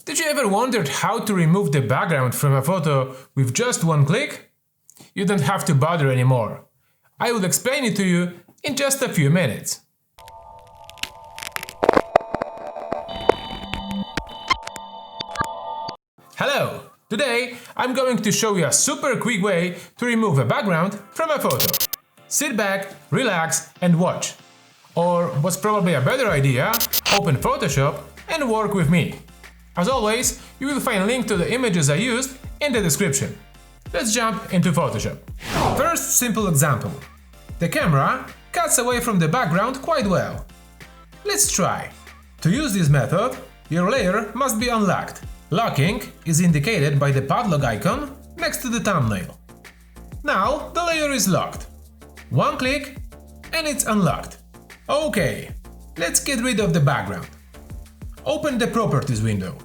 Did you ever wondered how to remove the background from a photo with just one click? You don't have to bother anymore. I will explain it to you in just a few minutes. Hello! Today I'm going to show you a super quick way to remove a background from a photo. Sit back, relax and watch. Or what's probably a better idea, open Photoshop and work with me. As always, you will find a link to the images I used in the description. Let's jump into Photoshop. First simple example. The camera cuts away from the background quite well. Let's try. To use this method, your layer must be unlocked. Locking is indicated by the padlock icon next to the thumbnail. Now the layer is locked. One click and it's unlocked. Okay, let's get rid of the background. Open the Properties window.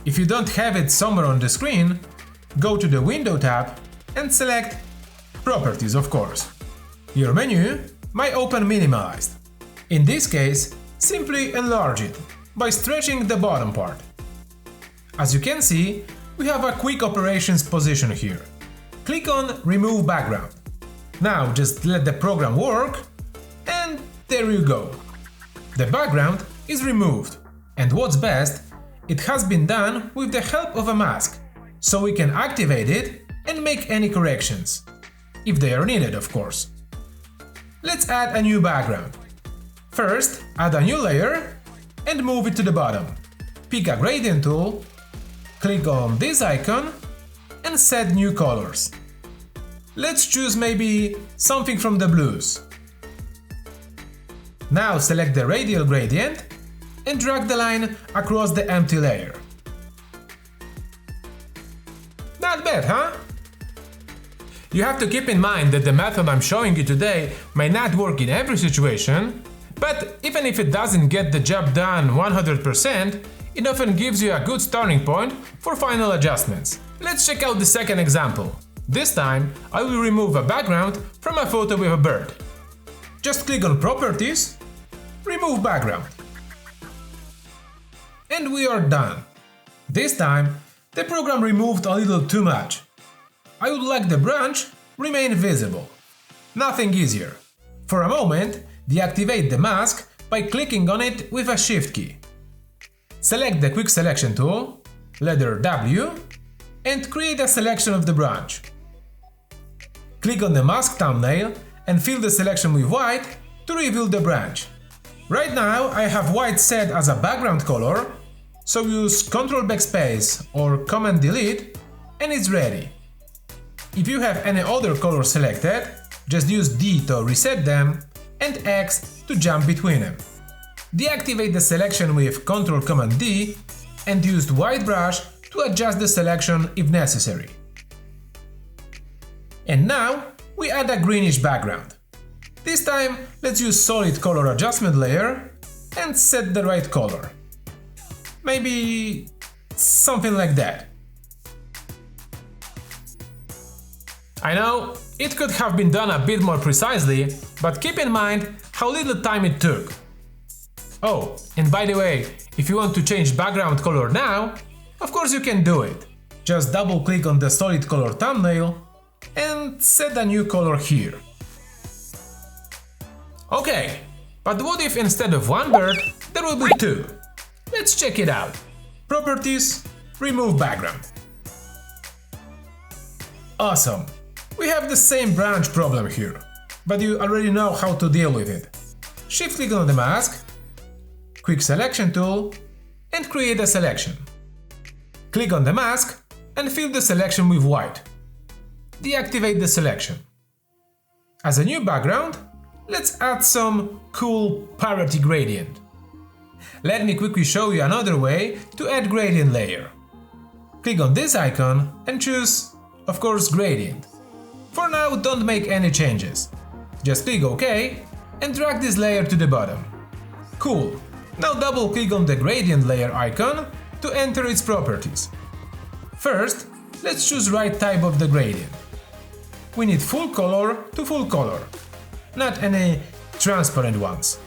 If you don't have it somewhere on the screen, go to the Window tab and select Properties, of course. Your menu might open minimalized. In this case, simply enlarge it by stretching the bottom part. As you can see, we have a quick operations position here. Click on Remove Background. Now just let the program work and there you go. The background is removed. And what's best, it has been done with the help of a mask, so we can activate it and make any corrections. If they are needed, of course. Let's add a new background. First, add a new layer and move it to the bottom. Pick a gradient tool, click on this icon and set new colors. Let's choose maybe something from the blues. Now select the radial gradient and drag the line across the empty layer. Not bad, huh? You have to keep in mind that the method I'm showing you today may not work in every situation, but even if it doesn't get the job done 100%, it often gives you a good starting point for final adjustments. Let's check out the second example. This time I will remove a background from a photo with a bird. Just click on Properties, Remove Background. And we are done. This time, the program removed a little too much. I would like the branch remain visible. Nothing easier. For a moment, deactivate the mask by clicking on it with a Shift key. Select the Quick Selection tool, letter W, and create a selection of the branch. Click on the mask thumbnail and fill the selection with white to reveal the branch. Right now I have white set as a background color, so use Ctrl Backspace or Command Delete and it's ready. If you have any other color selected, just use D to reset them and X to jump between them. Deactivate the selection with Ctrl Command D and use the white brush to adjust the selection if necessary. And now we add a greenish background. This time, let's use Solid Color Adjustment layer and set the right color. Maybe something like that. I know, it could have been done a bit more precisely, but keep in mind how little time it took. Oh, and by the way, if you want to change background color now, of course you can do it. Just double click on the Solid Color thumbnail and set a new color here. Okay, but what if instead of one bird, there will be two? Let's check it out. Properties, Remove Background. Awesome! We have the same branch problem here, but you already know how to deal with it. Shift click on the mask, Quick Selection tool, and create a selection. Click on the mask and fill the selection with white. Deactivate the selection. As a new background, let's add some cool parity gradient. Let me quickly show you another way to add gradient layer. Click on this icon and choose, of course, gradient. For now, don't make any changes. Just click OK and drag this layer to the bottom. Cool. Now double click on the gradient layer icon to enter its properties. First, let's choose right type of the gradient. We need full color to full color, not any transparent ones.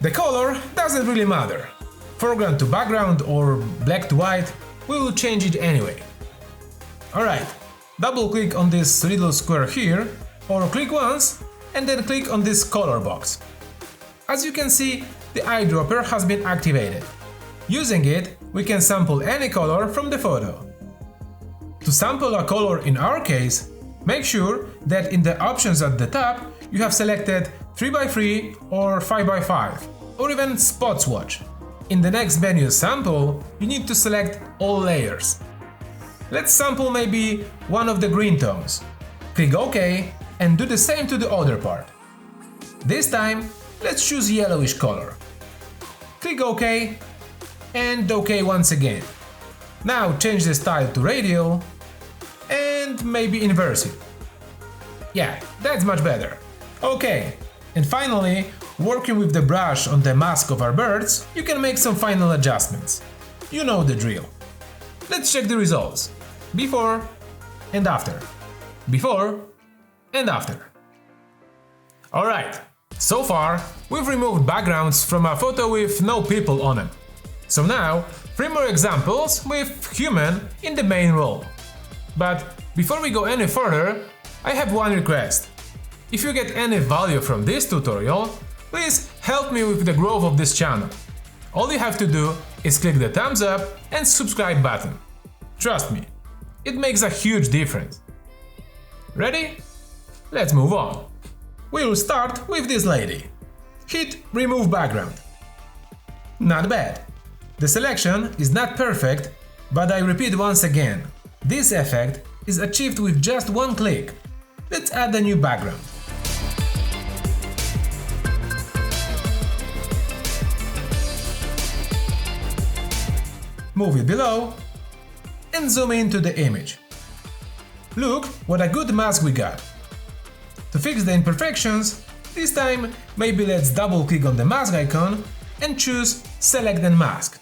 The color doesn't really matter. foreground to background or black to white, we will change it anyway. Alright, double click on this little square here, or click once and then click on this color box. As you can see, the eyedropper has been activated. Using it, we can sample any color from the photo. To sample a color in our case, make sure that in the options at the top you have selected 3x3 or 5x5 or even spot swatch. In the next menu sample, you need to select all layers. Let's sample maybe one of the green tones. Click OK and do the same to the other part. This time, let's choose yellowish color. Click OK and OK once again. Now change the style to radial and maybe inverse it. Yeah, that's much better. OK, and finally, working with the brush on the mask of our birds, you can make some final adjustments. You know the drill. Let's check the results. Before and after. Before and after. Alright, so far we've removed backgrounds from a photo with no people on it. So now, 3 more examples with human in the main role. But before we go any further, I have one request. If you get any value from this tutorial, please help me with the growth of this channel. All you have to do is click the thumbs up and subscribe button. Trust me, it makes a huge difference. Ready? Let's move on. We will start with this lady. Hit remove background. Not bad. The selection is not perfect, but I repeat once again, this effect is achieved with just one click. Let's add a new background. Move it below and zoom into the image. Look what a good mask we got. To fix the imperfections, this time maybe let's double click on the mask icon and choose Select and Mask.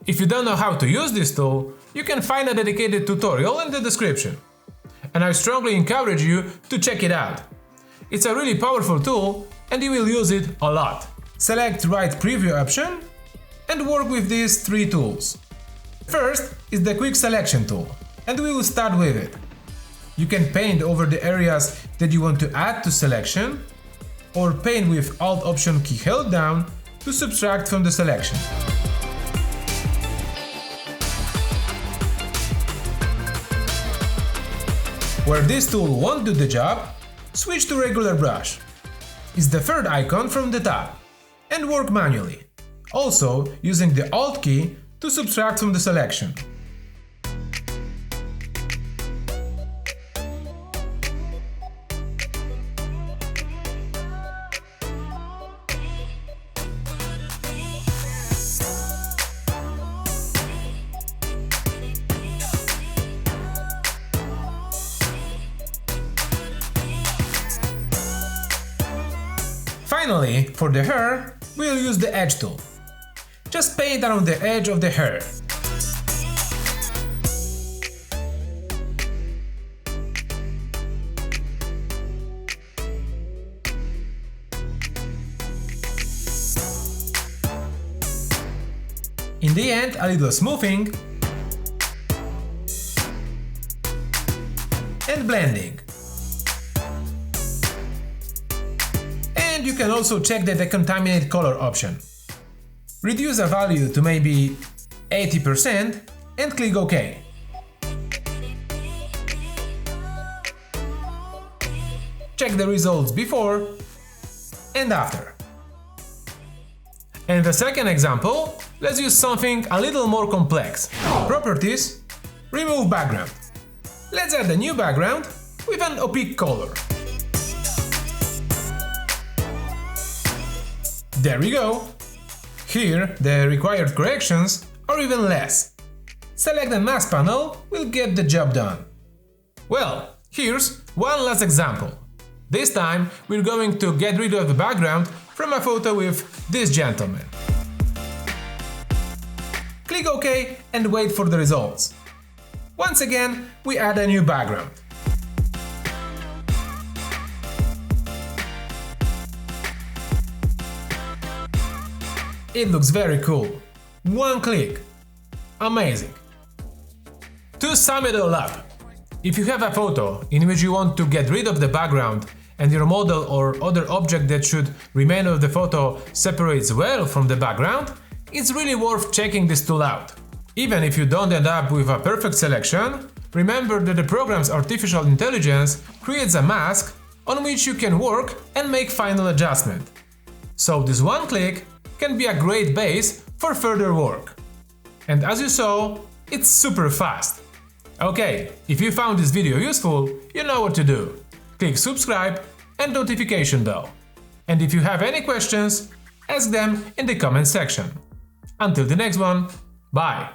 If you don't know how to use this tool, you can find a dedicated tutorial in the description. And I strongly encourage you to check it out. It's a really powerful tool and you will use it a lot. Select right preview option and work with these 3 tools. First is the quick selection tool, and we will start with it. You can paint over the areas that you want to add to selection, or paint with Alt Option key held down to subtract from the selection. Where this tool won't do the job, switch to regular brush. It's the third icon from the top, and work manually, also using the Alt key to subtract from the selection. Finally, for the hair, we'll use the Edge tool. Just paint around the edge of the hair. In the end, a little smoothing and blending. And you can also check the decontaminate color option. Reduce a value to maybe 80% and click OK. Check the results before and after. In the second example, let's use something a little more complex. Properties, remove background. Let's add a new background with an opaque color. There we go. Here, the required corrections are even less. Select the mask panel will get the job done. Well, here's one last example. This time, we're going to get rid of the background from a photo with this gentleman. Click OK and wait for the results. Once again, we add a new background. It looks very cool. One click. Amazing. To sum it all up, if you have a photo in which you want to get rid of the background and your model or other object that should remain of the photo separates well from the background, it's really worth checking this tool out. Even if you don't end up with a perfect selection, remember that the program's artificial intelligence creates a mask on which you can work and make final adjustment. So this one click can be a great base for further work. And as you saw, it's super fast. Okay, if you found this video useful, you know what to do. Click subscribe and notification bell. And if you have any questions, ask them in the comment section. Until the next one, bye!